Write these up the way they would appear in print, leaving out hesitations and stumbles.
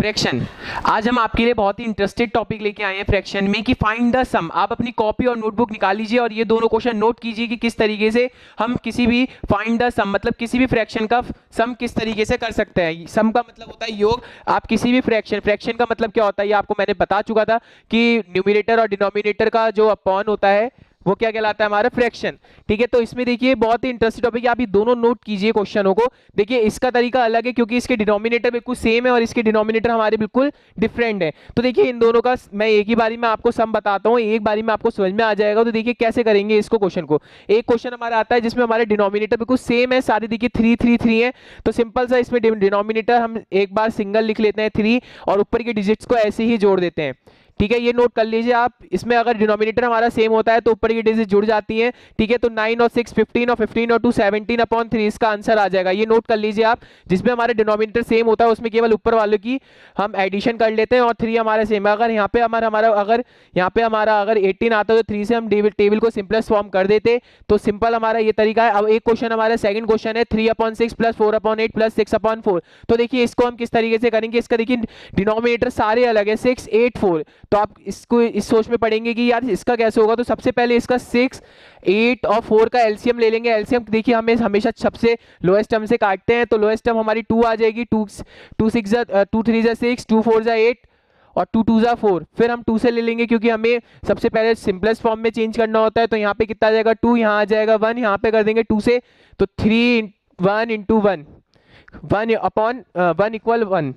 Fraction. आज हम आपके लिए बहुत ही इंटरेस्टेड टॉपिक लेके आए हैं फ्रैक्शन में कि फाइंड द सम। आप अपनी कॉपी और नोटबुक निकाल लीजिए और ये दोनों क्वेश्चन नोट कीजिए कि किस तरीके से हम किसी भी फाइंड द सम मतलब किसी भी फ्रैक्शन का सम किस तरीके से कर सकते हैं। सम का मतलब होता है योग। आप किसी भी फ्रैक्शन का मतलब क्या होता है ये आपको मैंने बता चुका था कि न्यूमरेटर और डिनोमिनेटर का जो अपॉन होता है वो क्या कहलाता है, हमारा फ्रैक्शन। ठीक है, तो इसमें देखिए बहुत ही इंटरेस्टिंग टॉपिक है, आप ये दोनों नोट कीजिए क्वेश्चनों को। देखिए इसका तरीका अलग है क्योंकि इसके डिनोमिनेटर बिल्कुल सेम है और इसके डिनोमिनेटर हमारे बिल्कुल डिफरेंट है। तो देखिए इन दोनों का मैं एक ही बारी में आपको सम बताता हूँ, एक बारी में आपको समझ में आ जाएगा। तो देखिए कैसे करेंगे इसको क्वेश्चन को। एक क्वेश्चन हमारा आता है जिसमें हमारे डिनोमिनेटर बिल्कुल सेम है, सारे देखिए 3 3 3 है। तो सिंपल सा इसमें डिनोमिनेटर हम एक बार सिंगल लिख लेते हैं 3 और ऊपर के डिजिट्स को ऐसे ही जोड़ देते हैं। ठीक है, ये नोट कर लीजिए आप। इसमें अगर डिनोमिनेटर हमारा सेम होता है तो ऊपर की डिजिट जुड़ जाती हैं। ठीक है, तो 9 और 6 15 और 15 और 2 17 अपॉन 3 इसका आंसर आ जाएगा। ये नोट कर लीजिए आप। जिसमें हमारे डिनोमिनेटर सेम होता है उसमें केवल ऊपर वालों की हम एडिशन कर लेते हैं और 3 हमारा सेम है। अगर यहाँ पे हमारा अगर 18 आता है तो 3 से हम टेबल को सिंपलेस्ट फॉर्म कर देते। तो सिंपल हमारा ये तरीका है। अब एक क्वेश्चन हमारा सेकंड क्वेश्चन है 3/6 प्लस 4/8 प्लस 6/4। तो देखिए इसको हम किस तरीके से करेंगे। इसका देखिए डिनोमिनेटर सारे अलग है 6 8 4। तो आप इसको इस सोच में पढ़ेंगे कि यार इसका कैसे होगा। तो सबसे पहले इसका 6 8 और 4 का एलसीएम ले लेंगे। एलसीएम देखिए हमें हमेशा सबसे लोएस्ट टर्म से काटते हैं। तो लोएस्ट टर्म हमारी 2 आ जाएगी। 2 6 2 3 6 2 4 8 और 2 2 4। फिर हम 2 से ले लेंगे क्योंकि हमें सबसे पहले सिंपलेस्ट फॉर्म में चेंज करना होता है। तो यहाँ पे कितना आ जाएगा 2, यहाँ आ जाएगा 1, यहाँ पे कर देंगे 2 से। तो 3 1 इंटू 1 1 अपॉन 1 इक्वल 1।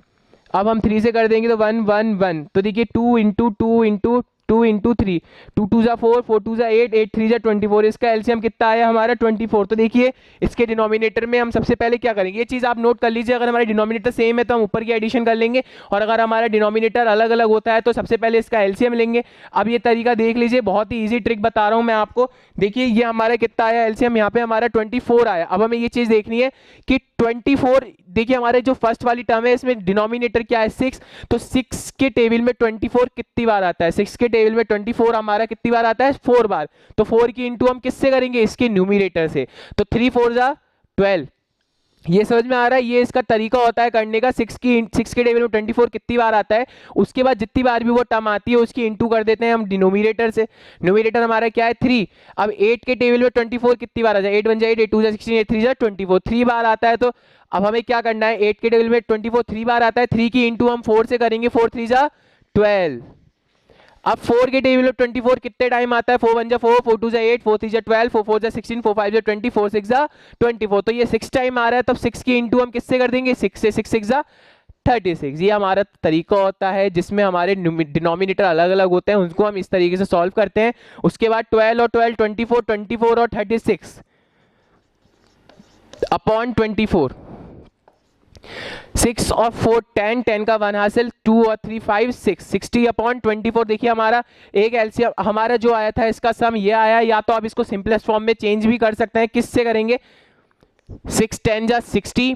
अब हम 3 से कर देंगे तो 1 1 1। तो देखिए 2 इंटू 2 इंटू 2 इंटू 3 2 2 4 4 2 8 8 3 24। इसका एलसीएम कितना आया हमारा 24। तो देखिए इसके डिनोमिनेटर में हम सबसे पहले क्या करेंगे, ये चीज़ आप नोट कर लीजिए। अगर हमारा डिनोमिनेटर सेम है तो हम ऊपर की एडिशन कर लेंगे और अगर हमारा डिनोमिनेटर अलग अलग होता है तो सबसे पहले इसका एलसीएम लेंगे। अब ये तरीका देख लीजिए, बहुत ही ईजी ट्रिक बता रहा हूँ मैं आपको। देखिए ये हमारा कितना आया एलसीएम, यहाँ पे हमारा 24 आया। अब हमें ये चीज़ देखनी है कि 24 देखिए हमारे जो फर्स्ट वाली टर्म है इसमें डिनोमिनेटर क्या है 6। तो 6 के टेबल में 24 कितनी बार आता है, 6 के टेबल में 24 हमारा कितनी बार आता है 4 बार। तो 4 की इंटू हम किससे करेंगे, इसके न्यूमरेटर से। तो 3 4 जा 12। ये समझ में आ रहा है, ये इसका तरीका होता है करने का। 6 के टेबल में 24 कितनी बार आता है, उसके बाद जितनी बार भी वो टर्म आती है उसकी इंटू कर देते हैं हम डिनोमिनेटर से। न्यूमरेटर हमारा क्या है 3। अब 8 के टेबल में 24 कितनी बार आ जाए, 8 1 8 8 2 16 8 3 24 3 बार आता है। तो अब हमें क्या करना है, 8 के टेबल में 24 3 बार आता है, 3 की इंटू हम 4 से करेंगे, 4 3 जा 12। अब 4 के टेबल में 24 कितने टाइम आता है, 4 1 जा 4 4 2 जा 8 4 3 जा 12 4 4 जा 16 4 5 जा 20 4 6 जा 24। तो ये 6 टाइम आ रहा है। तब 6 की इंटू हम किससे कर देंगे, 6 से, 6 6 जा 36। ये हमारा तरीका होता है जिसमें हमारे डिनोमिनेटर अलग अलग होते हैं, उनको हम इस तरीके से सॉल्व करते हैं। उसके बाद 12 और 12 24 24 और 36 अपॉन 24। 6 और 4 10 10 का 1 हासिल, 2 और 3 5 6 60 अपॉन 24। देखिए हमारा एक एलसीएम हमारा जो आया था इसका सम ये आया। या तो आप इसको सिंपलेस्ट फॉर्म में चेंज भी कर सकते हैं। किससे करेंगे, 6 10 जा 60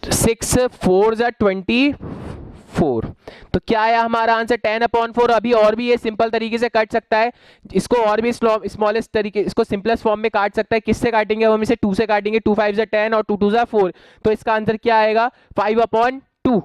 6 4 जा 24। तो क्या आया हमारा आंसर 10/4। अभी और भी ये सिंपल तरीके से कट सकता है, इसको और भी स्मॉलेस्ट तरीके, इसको सिंपलेस्ट फॉर्म में काट सकता है। किससे काटेंगे, हम इसे 2 से काटेंगे, 2 5 जा 10 और 2 2 जा 4। तो इसका आंसर क्या आएगा 5/2।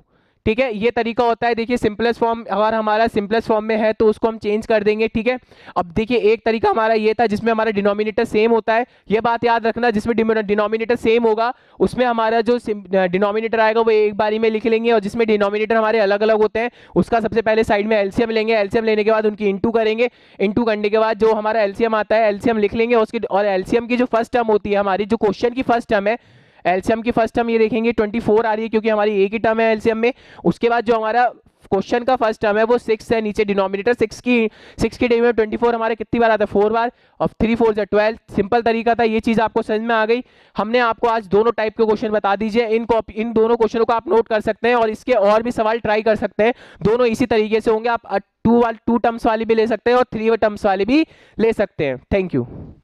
ठीक है, ये तरीका होता है। देखिए सिंपलेस्ट फॉर्म अगर हमारा सिंपलेस्ट फॉर्म में है तो उसको हम चेंज कर देंगे। ठीक है, अब देखिए एक तरीका हमारा ये था जिसमें हमारा डिनोमिनेटर सेम होता है। ये बात याद रखना, जिसमें डिनोमिनेटर सेम होगा उसमें हमारा जो डिनोमिनेटर आएगा वो एक बारी में लिख लेंगे और जिसमें डिनोमिनेटर हमारे अलग अलग होते हैं उसका सबसे पहले साइड में एलसीएम लेंगे। एलसीएम लेने के बाद उनकी इंटू करेंगे। इंटू करने के बाद जो हमारा एलसीएम आता है एलसीएम लिख लेंगे उसकी। और एलसीएम की जो फर्स्ट टर्म होती है हमारी, जो क्वेश्चन की फर्स्ट टर्म है, एलसीएम की फर्स्ट टर्म ये देखेंगे 24 आ रही है क्योंकि हमारी एक ही टर्म है एलसीएम में। उसके बाद जो हमारा क्वेश्चन का फर्स्ट टर्म है वो 6 है, नीचे डिनोमिनेटर 6 के टेबल में 24 हमारे कितनी बार आता है 4 बार और 3 4 जा 12। सिंपल तरीका था, ये चीज़ आपको समझ में आ गई। हमने आपको आज दोनों टाइप के क्वेश्चन बता दीजिए। इन दोनों क्वेश्चनों को आप नोट कर सकते हैं और इसके और भी सवाल ट्राई कर सकते हैं। दोनों इसी तरीके से होंगे। आप 2 टर्म्स वाली भी ले सकते हैं और 3 टर्म्स वाली भी ले सकते हैं। Thank you.